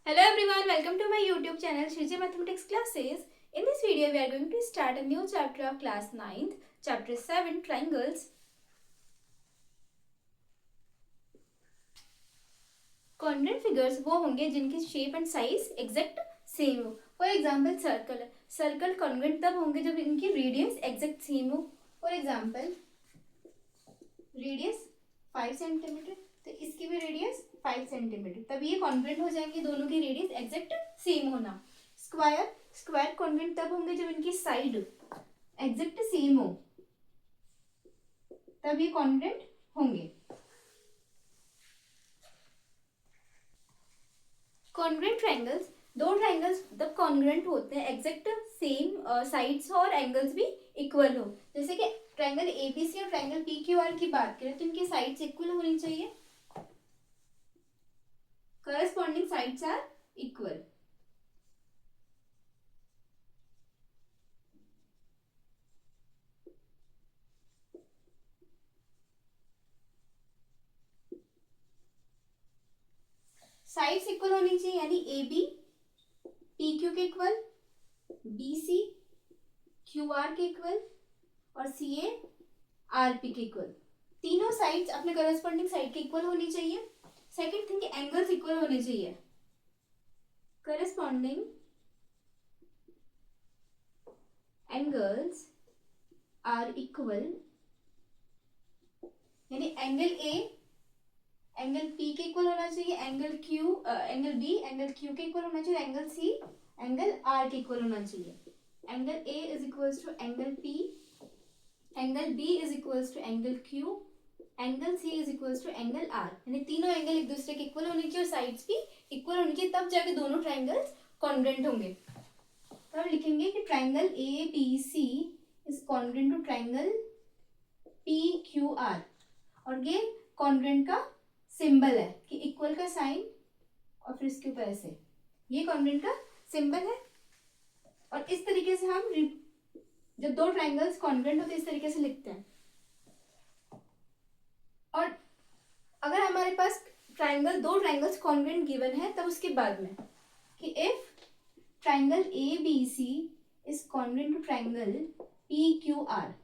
Hello everyone, welcome to my YouTube channel Shriji Mathematics Classes. In this video, we are going to start a new chapter of class 9th, chapter 7 Triangles. Congruent figures वो होंगे जिनकी shape and size exact same हो. For example circle. Circle congruent तब होंगे जब इनकी radius exact same हो. For example radius 5 centimetre, तो इसकी भी रेडियस 5 सेंटीमीटर, तब ये कॉन्ग्रुएंट हो जाएंगे, दोनों की रेडियस एग्जैक्ट सेम होना. स्क्वायर. स्क्वायर कॉन्ग्रुएंट तब होंगे जब इनकी साइड एग्जैक्ट सेम हो, तब ये कॉन्ग्रुएंट होंगे. कॉन्ग्रुएंट ट्रायंगल्स, दो ट्रायंगल्स तब कॉन्ग्रुएंट होते हैं एग्जैक्ट सेम साइड्स और एंगल्स भी इक्वल हो. जैसे कि ट्रायंगल एबीसी और ट्रायंगल पीक्यूआर की बात करें तो इनकी साइड्स इक्वल होनी चाहिए. Corresponding sides are equal. Sides equal होनी चाहिए, यानी ए बी पी क्यू के equal, B C Q R के इक्वल और सी ए आर पी के इक्वल. तीनों साइड्स अपने करस्पॉन्डिंग साइड के इक्वल होनी चाहिए. सेकंड थिंग, एंगल्स इक्वल होने चाहिए. करस्पॉन्डिंग एंगल्स आर इक्वल, यानी एंगल ए एंगल पी के इक्वल होना चाहिए, angle Q angle B angle Q के इक्वल होना चाहिए, एंगल सी एंगल आर के इक्वल होना चाहिए. Angle A is equals to angle P, angle B is equals to angle Q, angle C is equals to angle R. यानी तीनों angle एक दूसरे के इक्वल होने चाहिए और साइड्स भी इक्वल होनी चाहिए, तब जाके दोनों ट्रायंगल्स कॉन्ग्रुएंट होंगे. तो हम लिखेंगे कि triangle A B C is congruent to triangle P Q R, और ये कॉन्ग्रुएंट का सिंबल है कि इक्वल का साइन और फिर इसके ऊपर ऐसे, ये कॉन्ग्रुएंट का सिंबल है. और इस तरीके से हम जब दो ट्रायंगल्स कॉन्ग्रुएंट होते हैं इस तरीके से लिखते हैं. और अगर हमारे पास दो ट्रायंगल्स कॉन्ग्रुएंट गिवन है, तब उसके बाद में कि if triangle A B C is congruent to triangle P Q R,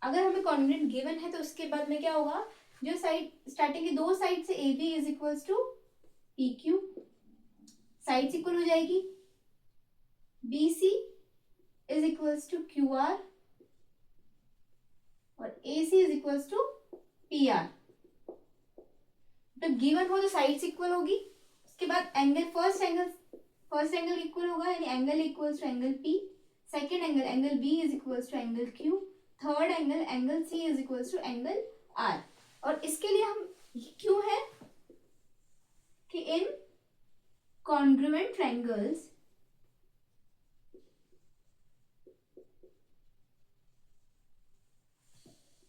अगर हमें कॉन्ग्रुएंट गिवन है तो उसके बाद में क्या होगा, जो साइड स्टार्टिंग की दो साइड से A B is equals to P Q, sides equal हो जाएगी. B C is equals to Q R और A C is equals to P R. तो गिवन हो तो साइड्स इक्वल होगी. उसके बाद एंगल फर्स्ट एंगल इक्वल होगा, यानी angle equals to angle P. Second angle B is equals to angle Q. Third angle C is equals to angle R. और इसके लिए हम क्यों है कि इन congruent triangles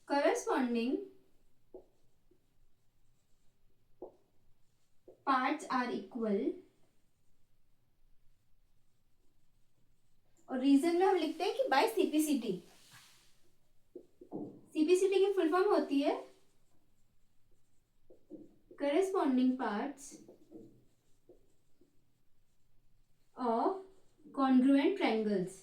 corresponding parts are equal. और रीजन में हम लिखते हैं कि बाय सीपीसीटी. सीपीसीटी की फुल फॉर्म होती है corresponding parts of congruent triangles.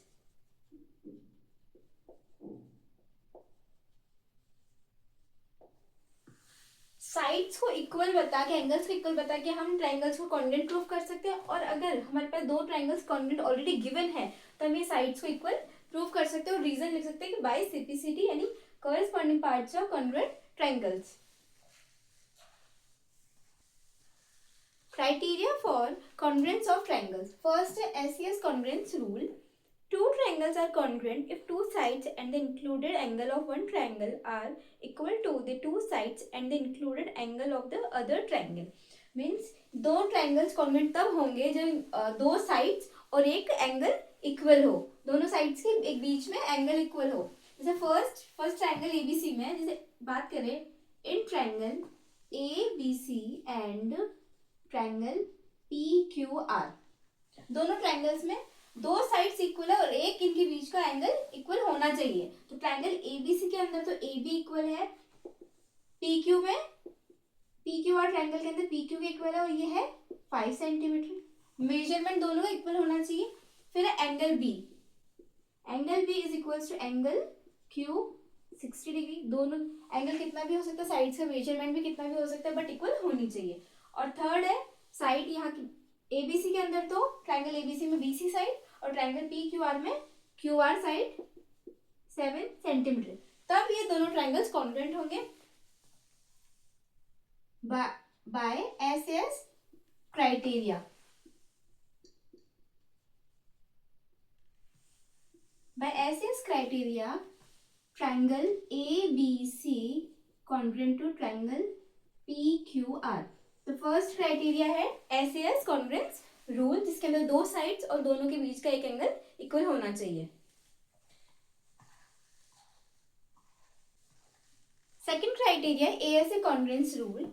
Sides को इक्वल बता के, एंगल्स को इक्वल बता के हम ट्रायंगल्स को कॉन्ग्रुएंट प्रूफ कर सकते हैं. और अगर हमारे पास दो ट्रायंगल्स कॉन्ग्रुएंट ऑलरेडी गिवन है तो हम ये साइड्स को इक्वल प्रूफ कर सकते हैं. और रीजन लिख सकते हैं कि बाय सीपीसीटी, यानी corresponding parts of congruent triangles. Criteria for congruence of triangles. First, SES congruence rule. Two triangles are congruent if two sides and the included angle of one triangle are equal to the two sides and the included angle of the other triangle. Means दो triangles congruent तब होंगे जब दो sides और एक angle equal हो, दोनों sides के एक बीच में angle equal हो. जैसे first triangle ABC में जैसे बात करें, in triangle ABC and triangle P Q are, दोनों ट्रायंगल्स में दो साइड्स इक्वल है और एक इनके बीच का एंगल इक्वल होना चाहिए. तो ट्रायंगल एबीसी के अंदर तो ए बी इक्वल है, पी क्यू में पी क्यू आर ट्रायंगल के अंदर पी क्यू के इक्वल है और ये है 5 सेंटीमीटर. मेजरमेंट दोनों का इक्वल होना चाहिए। फिर angle B, angle B is equals to angle Q 60 degree. दोनों एंगल कितना भी हो सकता है, साइड का मेजरमेंट भी कितना भी हो सकता है, बट इक्वल होनी चाहिए। और थर्ड है साइड, यहाँ की एबीसी के अंदर तो ट्रायंगल एबीसी में बीसी साइड और ट्रायंगल पी क्यू आर में क्यू आर साइड 7 सेंटीमीटर, तब ये दोनों ट्रायंगल्स कॉन्ग्रुएंट होंगे by S criteria. By SS criteria, triangle ABC congruent to triangle PQR. तो फर्स्ट क्राइटेरिया है SAS congruence रूल, जिसके अंदर दो साइड्स और दोनों के बीच का एक एंगल इक्वल होना चाहिए। Second criteria ASA congruence rule.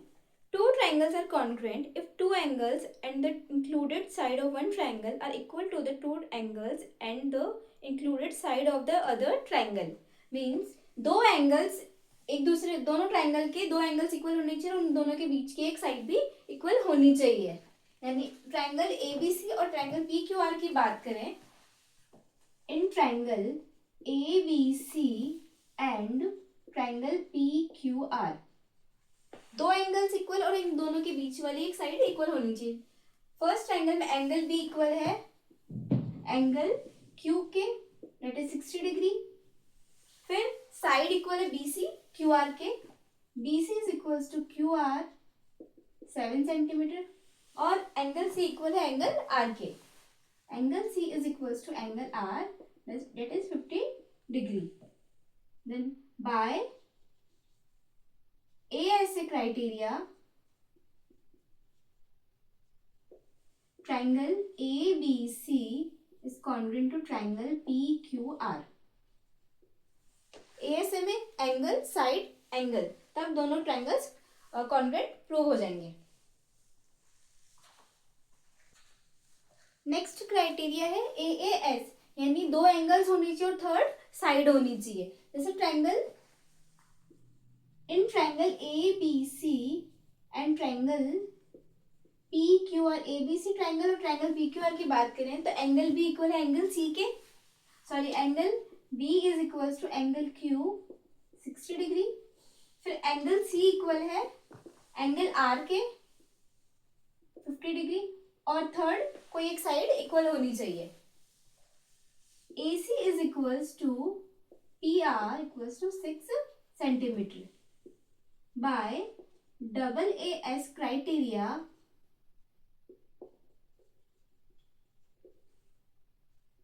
Two triangles are congruent if two angles and the included side of one triangle are equal to the two angles and the included side of the other triangle. Means दो angles एक दूसरे, दोनों triangle के दो angles equal होने चाहिए और उन दोनों के बीच की एक साइड भी इक्वल होनी चाहिए। यानी ट्रायंगल एबीसी और ट्रायंगल पीक्यूआर की बात करें, in triangle ABC and triangle PQR दो एंगल्स इक्वल और इन दोनों के बीच वाली एक साइड इक्वल होनी चाहिए। फर्स्ट ट्रायंगल में एंगल बी इक्वल है एंगल क्यू के, दैट इज 60 डिग्री। फिर साइड इक्वल है बीसी क्यू आर के, BC is equals to Q R 7 centimetre. और एंगल सी इक्वल है एंगल आर के, angle C is equals to angle R that is 50 degree. Then by ASA criteria, triangle ABC is congruent to triangle PQR. ASA में angle side angle, तब दोनों triangles congruent prove हो जाएंगे। Next criteria है AAS, यानी दो angles होनी चाहिए और थर्ड साइड होनी चाहिए। जैसे triangle in triangle ABC and triangle PQR, ABC triangle और ट्रायंगल PQR की बात करें तो एंगल B इक्वल है एंगल C के, sorry angle B is equal to angle Q 60 degree. फिर एंगल C इक्वल है एंगल R के 50 डिग्री और थर्ड कोई एक साइड इक्वल होनी चाहिए। AC is equal to PR equal to 6 centimetre. By AAS criteria,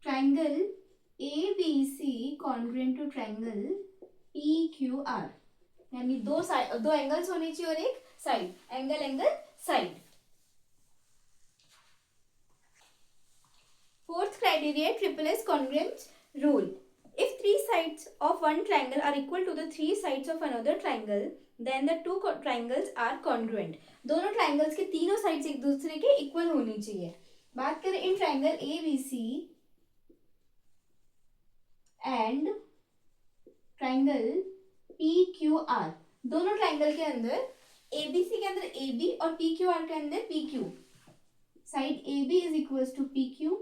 triangle ABC congruent to triangle PQR, यानी दो एंगल्स होने चाहिए और एक side, angle side. Fourth criteria triple S congruence rule. If three sides of one triangle are equal to the three sides of another triangle, then the two triangles are congruent. दोनों triangles के तीनों sides एक दूसरे के equal होनी चाहिए। बात करें इन triangle ABC and triangle PQR, दोनों ट्रायंगल के अंदर ABC के अंदर AB और PQR के अंदर PQ, side AB is equals to PQ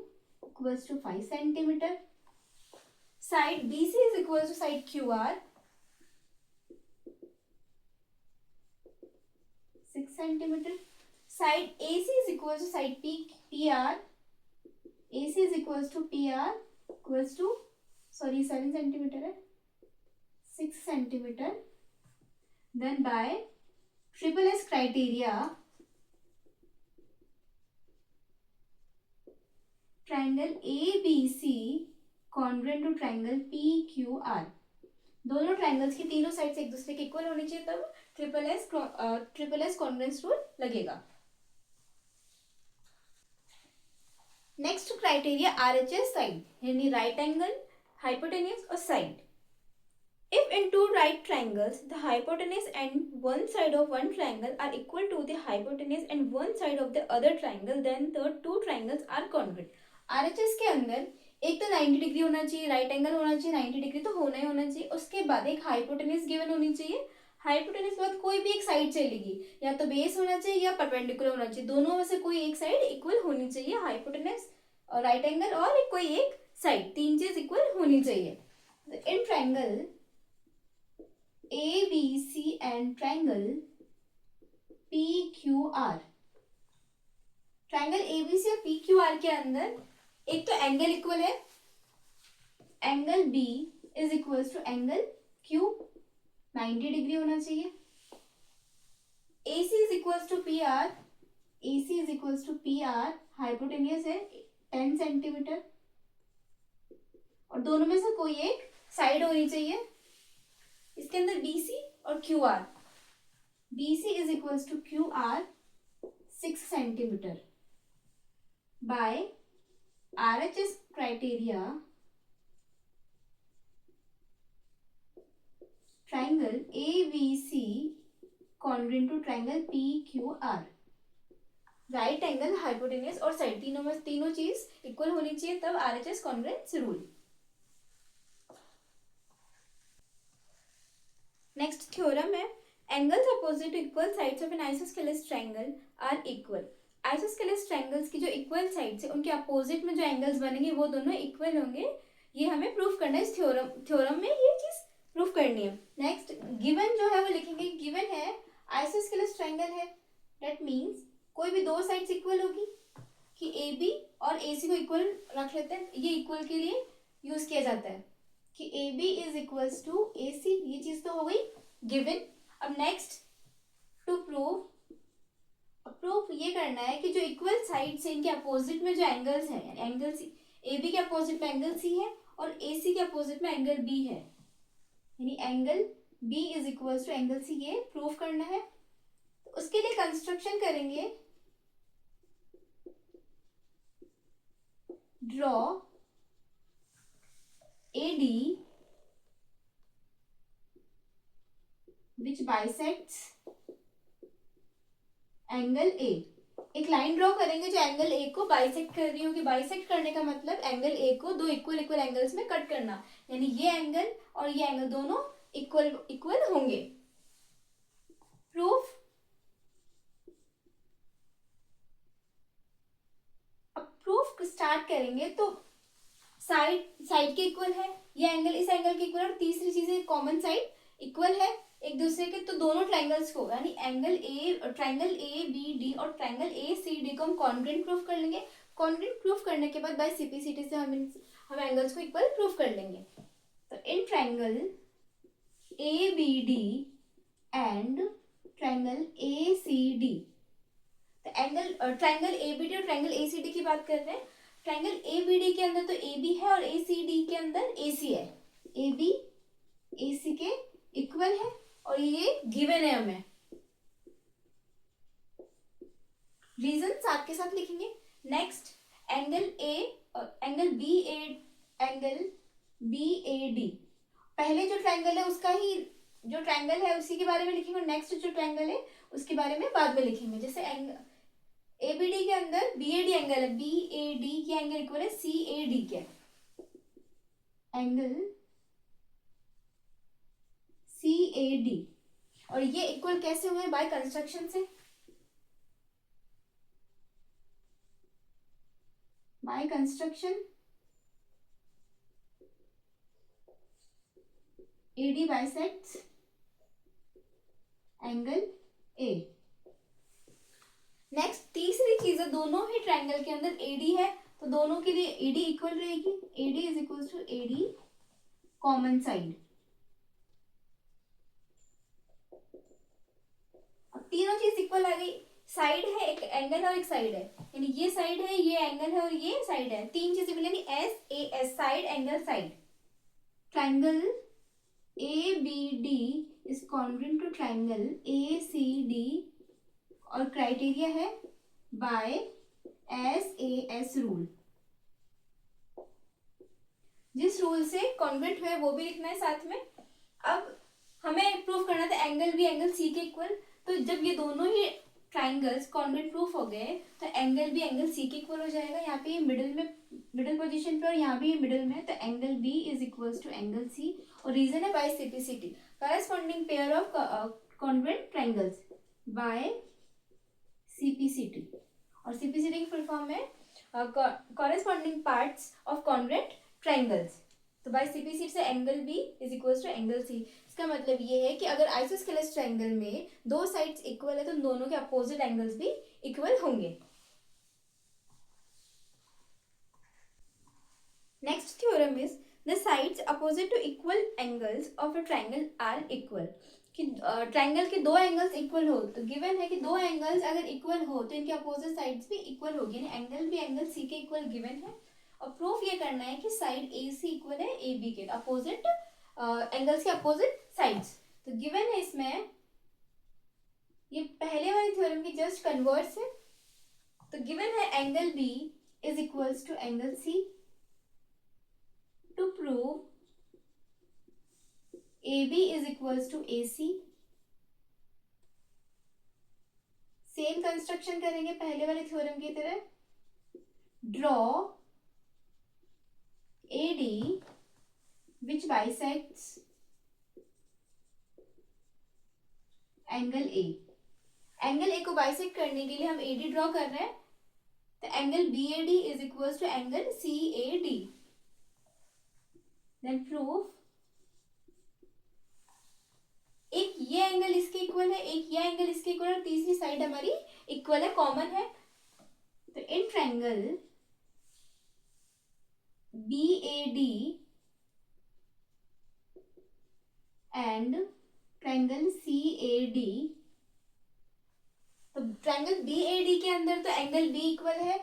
equals to 5 centimetre, side BC is equals to side QR 6 centimetre, side AC is equal to side PR, AC is equal to PR equals to, sorry 7 centimetre है, 6 centimetre. Then by triple S criteria, triangle ABC congruent to triangle PQR, दोनों triangles की तीनों sides एक दूसरे के equal होनी चाहिए, तब ट्रिपल एस कॉन्ग्रुएंस रूल लगेगा। नेक्स्ट क्राइटेरिया RHS साइड, यानी राइट एंगल, हाइपोटेन्यूज और side. If in two right triangles, the hypotenuse and one side of one triangle are equal to the hypotenuse and one side of the other triangle, then the two triangles are congruent. RHS के अंदर एक तो 90 degree होना चाहिए, right angle होना चाहिए 90 degree तो होना ही होना चाहिए, उसके बाद एक हाइपोटेन्यूज गिवन होनी चाहिए, हाइपोटेनस के बाद कोई भी एक साइड चलेगी, या तो बेस होना चाहिए या परपेंडिकुलर होना चाहिए, दोनों में से कोई एक साइड इक्वल होनी चाहिए, हाइपोटेनस और राइट एंगल और कोई एक साइड, तीन चीज इक्वल होनी चाहिए। In triangle ABC and triangle PQR, triangle ABC और PQR के अंदर एक तो एंगल इक्वल है, angle B is equal to angle Q, 90 degree होना चाहिए। AC is equal to PR, AC is equal to PR, hypotenuse है 10 सेंटीमीटर, और दोनों में से कोई एक साइड होनी चाहिए। इसके अंदर BC और QR, BC is equal to QR 6 centimetre by RHS criteria, triangle ABC congruent to triangle PQR, right angle, hypotenuse और साइड, तीनों में तीनों चीज इक्वल होनी चाहिए, तब RHS congruence rule. Next theorem है, angles opposite equal sides of an isosceles triangle are equal. Isosceles triangles की जो इक्वल साइड्स है उनके अपोजिट में जो एंगल्स बनेंगे वो दोनों इक्वल होंगे, ये हमें प्रूफ करना है। इस थ्योरम में ये चीज प्रूफ करनी है। नेक्स्ट गिवन जो है वो लिखेंगे, गिवन है आइसोस्केलेस ट्रायंगल है, दैट मींस कोई भी दो साइड्स इक्वल होगी, कि AB और AC को इक्वल रख लेते हैं, ये इक्वल के लिए यूज किया जाता है कि AB is equals to AC, ये चीज तो हो गई गिवन। अब नेक्स्ट टू प्रूफ ये करना है कि जो इक्वल साइड्स है इनके अपोजिट में जो एंगल्स है, यानी एंगल सी, AB के अपोजिट में एंगल C है और AC के अपोजिट में एंगल B है, यानी angle B is equals to angle C, ये प्रूफ करना है। तो उसके लिए कंस्ट्रक्शन करेंगे, draw AD which bisects angle A, एक लाइन ड्रॉ करेंगे जो एंगल A को बाइसेक्ट कर रही होगी। बाइसेक्ट करने का मतलब एंगल A को दो इक्वल इक्वल एंगल्स में कट करना, यानी ये एंगल और ये एंगल दोनों इक्वल इक्वल होंगे। प्रूफ, अब प्रूफ स्टार्ट करेंगे तो साइड के इक्वल है, ये एंगल इस एंगल के इक्वल, और तीसरी चीज है कॉमन साइड इक्वल है एक दूसरे के, तो दोनों ट्रायंगल्स को, यानी ट्रायंगल ABD और ट्रायंगल ACD को हम कॉन्ग्रुएंट प्रूफ कर लेंगे। कॉन्ग्रुएंट प्रूफ करने के बाद बाय CPCT से हम एंगल्स को इक्वल प्रूफ कर लेंगे। तो in triangle ABD and triangle ACD, तो एंगल ट्रायंगल ABD और ट्रायंगल ACD की बात कर रहे हैं। ट्रायंगल ABD के अंदर तो AB है और ACD के अंदर AC है, AB AC के इक्वल है और ये गिवन है हमें। रीजन साथ के साथ लिखेंगे। नेक्स्ट एंगल BAD, पहले जो ट्रायंगल है उसका ही, जो ट्रायंगल है उसी के बारे में लिखेंगे, और नेक्स्ट जो ट्रायंगल है उसके बारे में बाद में लिखेंगे। जैसे ABD के अंदर BAD एंगल है, BAD के एंगल इक्वल है CAD के, एंगल CAD, और ये इक्वल कैसे हुए? बाय कंस्ट्रक्शन से, by construction AD bisects angle A। Next तीसरी चीज है, दोनों ही ट्रायंगल के अंदर AD है, तो दोनों के लिए AD इक्वल रहेगी, AD is equal to AD common side. अब तीनों चीज इक्वल आ गई, साइड है, एक एंगल और एक साइड है, यानी ये साइड है, ये एंगल है और ये साइड है, तीन चीजें मिली, यानी SAS, side angle side. Triangle ABD is congruent to triangle ACD और क्राइटेरिया है बाय SAS रूल। जिस रूल से कॉन्ग्रुएंट हुए वो भी लिखना है साथ में। अब हमें प्रूफ करना था एंगल B एंगल C के इक्वल, तो जब ये दोनों ही ट्राइंगल्स कॉन्ग्रुएंट प्रूफ हो गए तो एंगल B एंगल C के इक्वल हो जाएगा। यहाँ पे ये मिडिल पोजीशन पे और यहाँ भी मिडिल में, तो angle B is equals to angle C, और रीजन है by CPCT। corresponding pair of congruent triangles by CPCT, और CPCT की फुल फॉर्म है corresponding parts of congruent triangles. तो बाय CPCT से angle B is equal to angle C. इसका मतलब ये है कि अगर आइसोस्केलेस ट्रायंगल में दो साइड्स इक्वल है तो दोनों के अपोजिट एंगल्स भी इक्वल होंगे. Next theorem is the sides opposite to equal angles of a triangle are equal. कि ट्रायंगल के दो एंगल्स इक्वल हो तो गिवन है कि दो एंगल्स अगर इक्वल हो तो इनके अपोजिट साइड्स भी इक्वल होगी, यानी एंगल भी एंगल सी के इक्वल गिवन है. और प्रूफ ये करना है कि साइड ए सी इक्वल है ए बी के, अपोजिट एंगल्स के अपोजिट साइड्स. तो गिवन है इसमें ये पहले वाले थ्योरम के जस्ट कन्वर्स है. तो गिवन है angle B is equals to angle सी. To prove AB is equals to AC, same construction करेंगे पहले वाले थ्योरम की तरह. Draw AD which bisects angle A. Angle A को बाइसेक्ट करने के लिए हम AD ड्रॉ कर रहे हैं. तो angle BAD is equals to angle CAD. Then proof एक ये एंगल इसके इक्वल है, एक ये एंगल इसके इक्वल है, और तीसरी साइड हमारी इक्वल है, कॉमन है. तो in triangle BAD and triangle CAD, तो ट्रायंगल BAD के अंदर तो एंगल B इक्वल है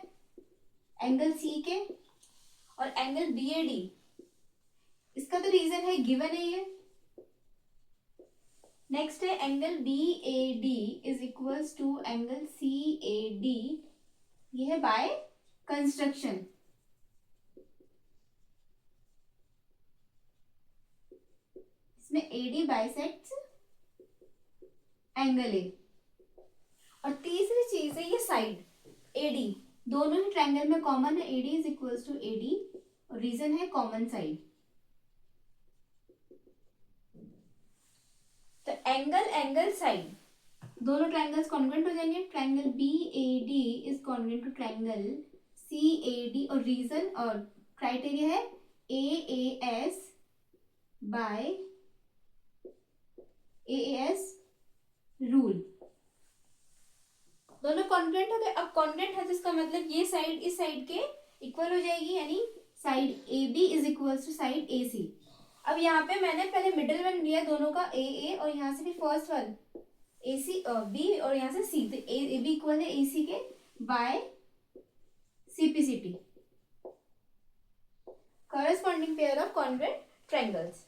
एंगल C के, और एंगल BAD इसका तो रीजन है गिवन है ये. नेक्स्ट है angle BAD is equals to angle CAD. ये है बाय कंस्ट्रक्शन. इसमें AD बाइसेक्ट्स एंगल A. और तीसरी चीज है ये साइड AD, दोनों ही ट्रायंगल में कॉमन है. AD is equals to AD और रीजन है कॉमन साइड. तो एंगल एंगल साइड दोनों ट्रायंगल्स कॉन्ग्रुएंट हो जाएंगे. Triangle BAD is congruent to triangle CAD, और रीजन और क्राइटेरिया है AAS बाय AAS रूल. दोनों कॉन्ग्रुएंट हो गए. अब कॉन्ग्रुएंट है तो इसका मतलब ये साइड इस साइड के इक्वल हो जाएगी, यानी side AB is equal to side AC. अब यहाँ पे मैंने पहले मिडिल वन लिया दोनों का AA, और यहाँ से भी फर्स्ट वन AC B, और यहाँ से C. तो AB इक्वल है AC के bye CPCT, corresponding pair of congruent triangles.